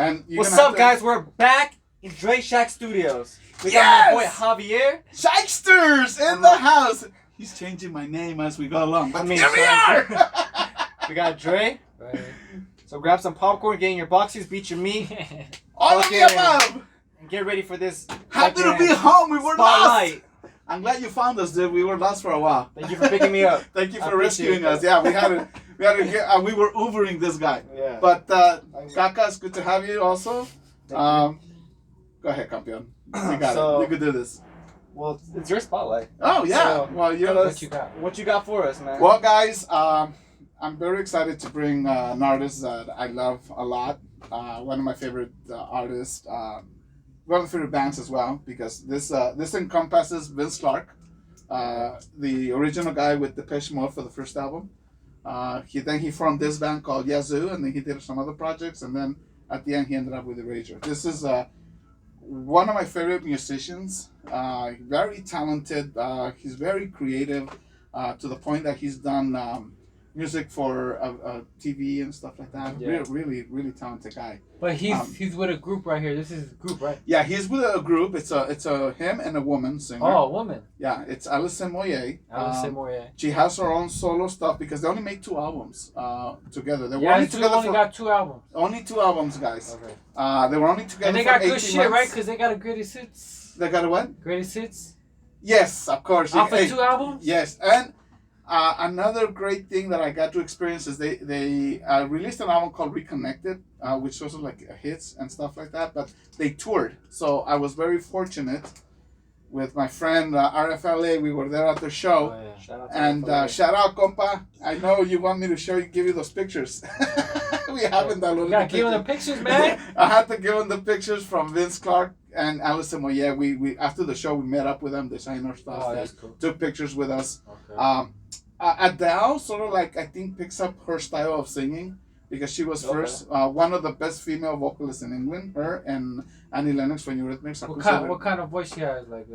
And what's up, guys? We're back in Dre Shack Studios. We Yes! got my boy Javier. Shysters in the house. He's changing my name as we go along. But here we are. We got Dre. Right. So grab some popcorn, get in your boxes, beat your meat. All of the above. And get ready for this. Happy to be home. We were spotlight. lost. I'm glad you found us, dude. We were lost for a while. Thank you for picking me up. Thank you for rescuing us. Yeah, we were Ubering this guy. Yeah. But Kaka, it's good to have you also. Go ahead, campeón. You got it. You could do this. Well, it's your spotlight. Oh yeah. So, well, you're what you got? What you got for us, man? Well, guys, I'm very excited to bring an artist that I love a lot. One of my favorite artists. One of the favorite bands as well, because this encompasses Vince Clarke, the original guy with Depeche Mode for the first album. He formed this band called Yazoo, and then he did some other projects, and then at the end he ended up with Erasure. This is one of my favorite musicians. Very talented. He's very creative, to the point that he's done music for TV and stuff like that. Yeah. Really talented guy. But he's with a group right here. This is a group, right? Yeah, he's with a group. It's a him and a woman singer. Oh, a woman. Yeah, it's Alison Moyet. Alison Moyet. She has her own solo stuff because they only make 2 albums together. They were Yeah, only they together only got 2 albums. only 2 albums, guys. Okay. They were only together And they for got 18 good shit, months. right? Because they got a Greatest Hits. They got a what? Greatest Hits. Yes, of course. Off of 2 albums. Yes, and another great thing that I got to experience is they released an album called Reconnected, which was like hits and stuff like that. But they toured, so I was very fortunate with my friend RFLA. We were there at the show, Shout out to and shout out, compa. I know you want me to give you those pictures. We haven't downloaded. You gotta give them the pictures, man. I had to give them the pictures from Vince Clarke and Alison Moyet. We after the show we met up with them. They signed our stuff. Oh, that's cool. Took pictures with us. Okay. Adele sort of like I think picks up her style of singing because she was first one of the best female vocalists in England. Her and Annie Lennox from Eurythmics. What kind of voice she has? Like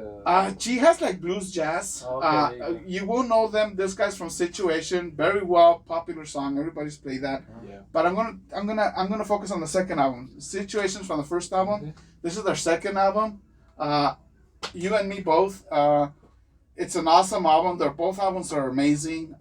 she has like blues jazz. Okay, you will know them. This guy's from Situation, very well popular song. Everybody's played that. Yeah. But I'm gonna focus on the second album. Situations from the first album. Okay. This is their second album. You and Me Both. It's an awesome album. Both albums are amazing.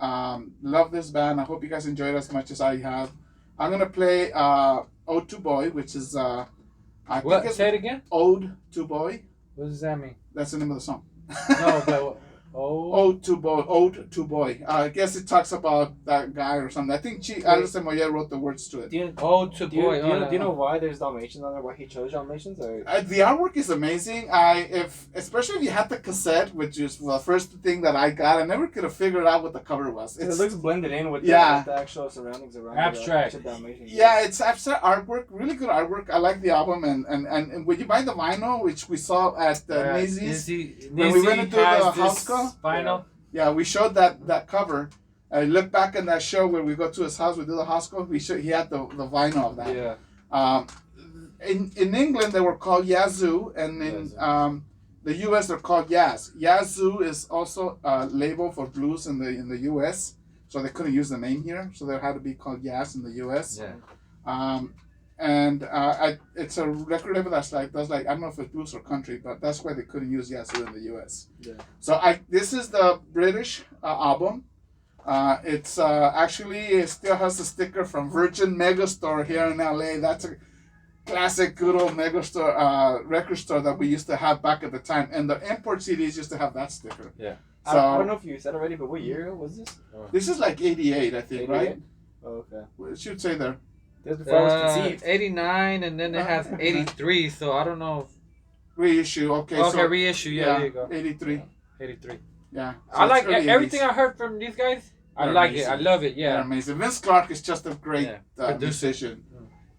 Love this band. I hope you guys enjoy it as much as I have. I'm gonna play Ode to Boy, which is I think it's Say it again. Ode to Boy. What does that mean? That's the name of the song. No, but Ode to Boy. Ode to Boy. I guess it talks about that guy or something. I think Alison Moyet wrote the words to it. Do you Boy. do you know why there's Dalmatians on there? Why he chose Dalmatians? Or The artwork is amazing. Especially if you had the cassette, which is the first thing that I got. I never could have figured out what the cover was. it looks blended in with, Yeah. with the actual surroundings around Abstract. The Dalmatians. Yeah, it's abstract artwork. Really good artwork. I like the album. And when you buy the vinyl, which we saw at Macy's, when we went into the house call, vinyl. yeah, we showed that cover. I look back in that show where we go to his house, we do the house call. He had the vinyl of that. Yeah. In England they were called Yazoo, and in the U.S. they're called Yaz. Yazoo is also a label for blues in the U.S. So they couldn't use the name here, so they had to be called Yaz in the U.S. Yeah. It's a record label that's like I don't know if it's blues or country, but that's why they couldn't use Yazoo in the U.S. Yeah. So this is the British album. It's actually it still has a sticker from Virgin Megastore here in LA. That's a classic good old Megastore record store that we used to have back at the time, and the import CDs used to have that sticker. Yeah. So I don't know if you said already, but what year was this? this is like 88, I think, 88? right? Oh, okay. It should say there. That's before I was conceived. 89, and then it has 83. So I don't know. Reissue. Okay. Okay, So, reissue. Yeah, there you go. 83. 83. Yeah. So I like it's early everything 80s. I heard from these guys. I They're like amazing. it. I love it. They're Yeah. amazing. Vince Clarke is just a great Producer. musician.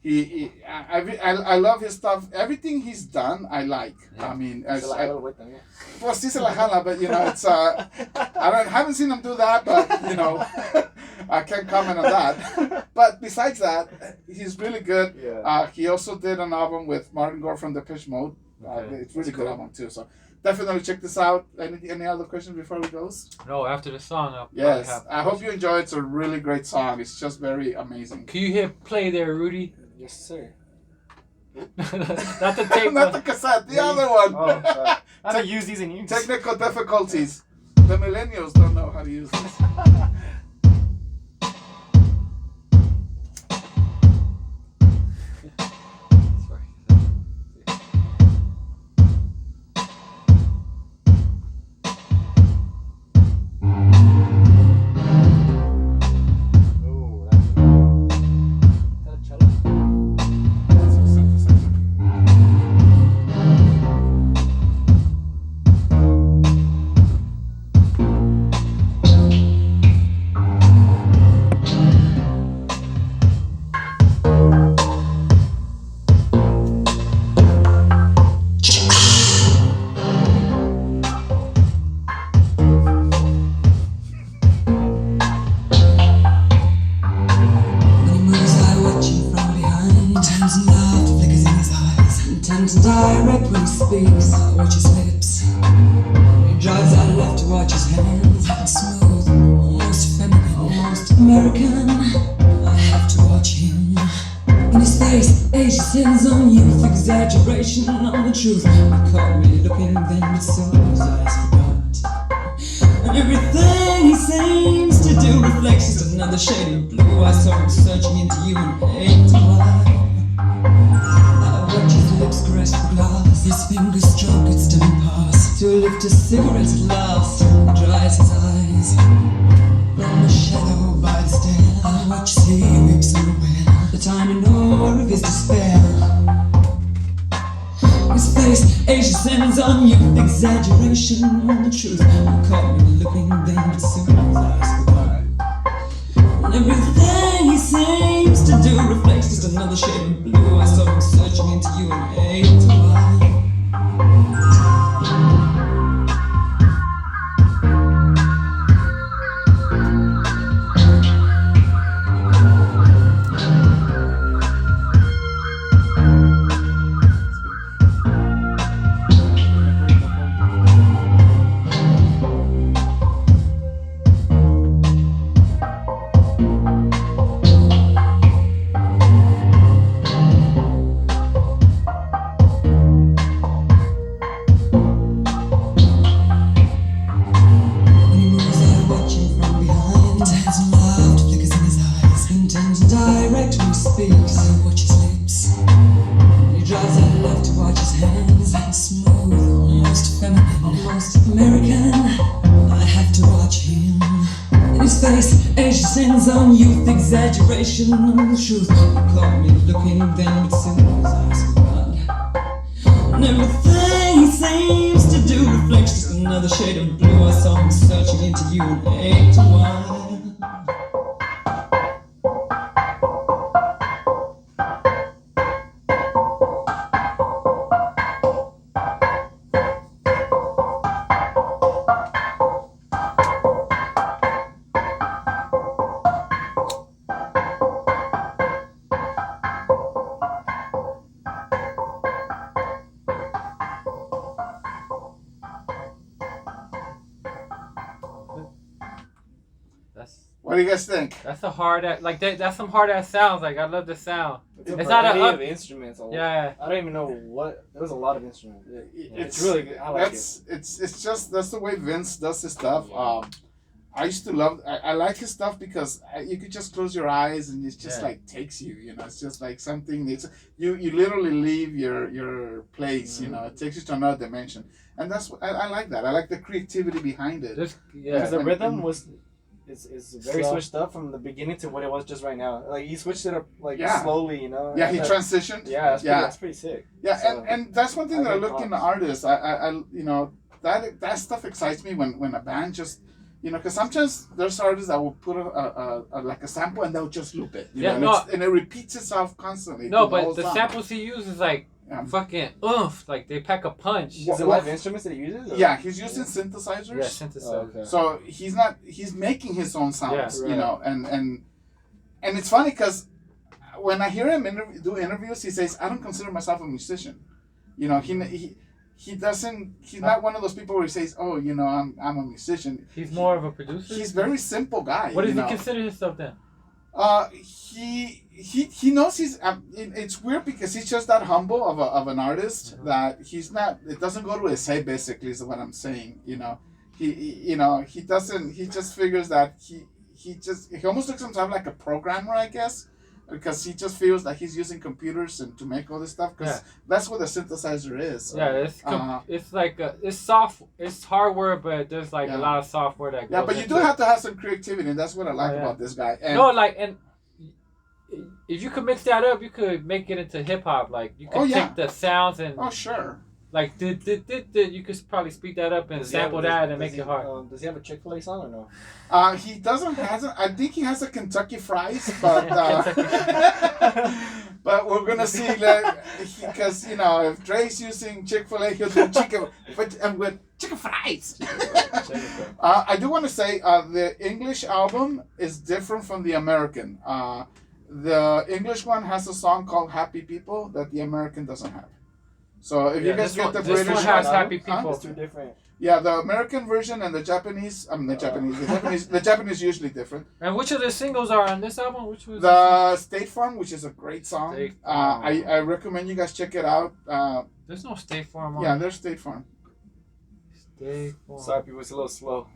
I love his stuff. Everything he's done, I like. Yeah. I mean, well, sí se la jala, but you know, it's haven't seen him do that, but you know, I can't comment on that. But besides that, he's really good. Yeah. He also did an album with Martin Gore from Depeche Mode. Okay. It's really good album too. So definitely check this out. Any other questions before we go? No, after the song. I'll Yes, have I hope you enjoy it. It's a really great song. It's just very amazing. Can you hit play there, Rudy? Yes, sir. Not the tape. Not the cassette, the other one. Oh, sorry. I don't use these in use. Technical difficulties. The millennials don't know how to use this. Direct when he speaks, I watch his lips. He drives, I love to watch his hands. Smooth, almost feminine, almost American. I have to watch him. In his face, age descends on youth, exaggeration on the truth. He caught me looking then, but soon his eyes forgot. And everything he seems to do reflects just another shade of blue. I saw him searching into you and hate to lie. Watch his lips caress the glass, his fingers stroke its dim past. To lift a cigarette at last, he dries his eyes from a shadow by the stair. I watch as he weeps unaware, the time and awe of his despair. His face, age descends on youth, exaggeration on the truth. He caught me looking then, but soon his eyes forgot. And everything he seems to do reflects just another shade of blue. I saw him searching into you and hate to lie. On youth, exaggeration on the truth. He caught me looking then, but soon his eyes forgot. And everything he seems to do reflects just another shade of blue. I saw him searching into you and hate to why. What do you guys think? That's a hard ass, like that's some hard ass sounds. Like I love the sound. It's not a of instruments. Yeah. I don't even know what. There was a lot of instruments. It's really good. I like it. It's just that's the way Vince does his stuff. I used to love. I like his stuff because you could just close your eyes and it just like takes you. You know, it's just like something. It's you literally leave your place. Mm-hmm. You know, it takes you to another dimension, and that's what I like that. I like the creativity behind it. Because the rhythm was. It's very switched up from the beginning to what it was just right now. Like he switched it up slowly, you know. Yeah, he transitioned. Yeah, that's pretty sick. Yeah, so, and that's one thing that I look in the artists. I you know that stuff excites me when a band just because sometimes there's artists that will put a like a sample and they'll just loop it. And it repeats itself constantly. No, but the samples he uses fucking oomph, like they pack a punch. Is it live instruments that he uses? Or? Yeah, he's using synthesizers. Yeah, synthesizers. Oh, okay. So he's making his own sounds, right. and it's funny because when I hear him do interviews, he says, "I don't consider myself a musician." You know, he doesn't. He's not one of those people where he says, "Oh, I'm a musician." He's more of a producer. He's a very simple guy. What does he consider himself then? He knows he's. It's weird because he's just that humble of an artist that he's not. It doesn't go to his head. Basically, is what I'm saying. He doesn't. He just figures that he almost looks himself like a programmer, I guess, because he just feels that he's using computers and to make all this stuff. Because that's what a synthesizer is. Yeah, it's like it's hardware, but there's like a lot of software that. Yeah, but you do have to have some creativity, and that's what I like about this guy. And and if you could mix that up, you could make it into hip hop. Like you could take the sounds and sure. Like you could probably speak that up and sample that and make it hard. Does he have a Chick-fil-A song or no? He doesn't have. I think he has a Kentucky Fries, but but we're gonna see that because if Dre's using Chick-fil-A, he'll do chicken with chicken fries. I do want to say the English album is different from the American. The English one has a song called "Happy People" that the American doesn't have. So if you guys get the British one has Happy People. It's two different. Yeah, the American version and the Japanese. The Japanese usually different. And which of the singles are on this album? Which was the State Farm, which is a great song. I recommend you guys check it out. There's no State Farm on. Yeah, there's State Farm. State Farm. Sorry, people, it's a little slow.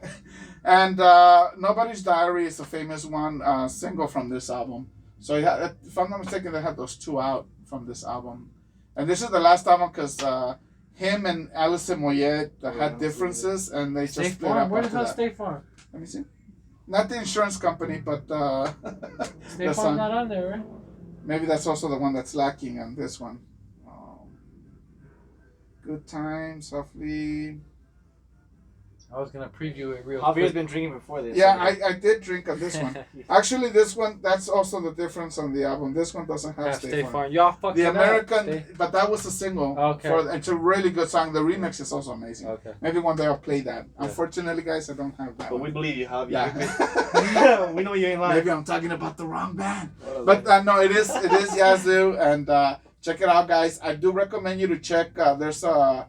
And Nobody's Diary is a famous one single from this album. So if I'm not mistaken, they have those two out from this album. And this is the last album because him and Alison Moyet had differences and they just split up. Where the hell State Farm? Let me see. Not the insurance company, but State Farm's not on there, right? Maybe that's also the one that's lacking on this one. Good Time, Softly. I was gonna preview it real Javier's quick. been drinking before this. Yeah, I did drink on this one. Actually, this one, that's also the difference on the album. This one doesn't have State Farm. Y'all fucked The it American, up. but that was a single. Okay. It's a really good song. The remix is also amazing. Okay. Maybe one day I'll play that. Unfortunately, guys, I don't have that. But one. we believe you, Javier. Yeah. We know you ain't lying. Maybe I'm talking about the wrong band. But no, it is Yazoo, and check it out, guys. I do recommend you to check. There's a.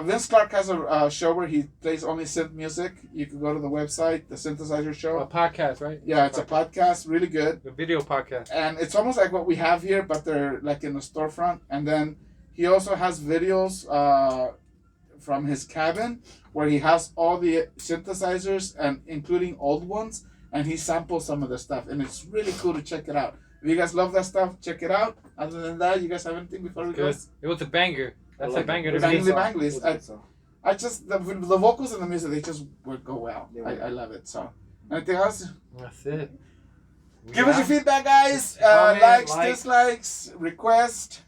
Vince Clarke has a show where he plays only synth music. You can go to the website, the Synthesizer Show. A podcast, right? Yeah, it's a podcast, really good. A video podcast. And it's almost like what we have here, but they're like in the storefront. And then he also has videos from his cabin where he has all the synthesizers and including old ones, and he samples some of the stuff. And it's really cool to check it out. If you guys love that stuff, check it out. Other than that, you guys have anything before we go? It was a banger. That's a banger to Bangly me. Banglies. I just the vocals and the music, they just would go well. I love it. So anything else? That's it. Give us your feedback, guys. Likes, dislikes, request.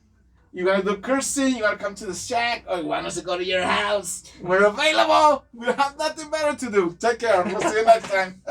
You want to do cursing? You want to come to the shack? Or you want us to go to your house? We're available. We have nothing better to do. Take care. We'll see you next time.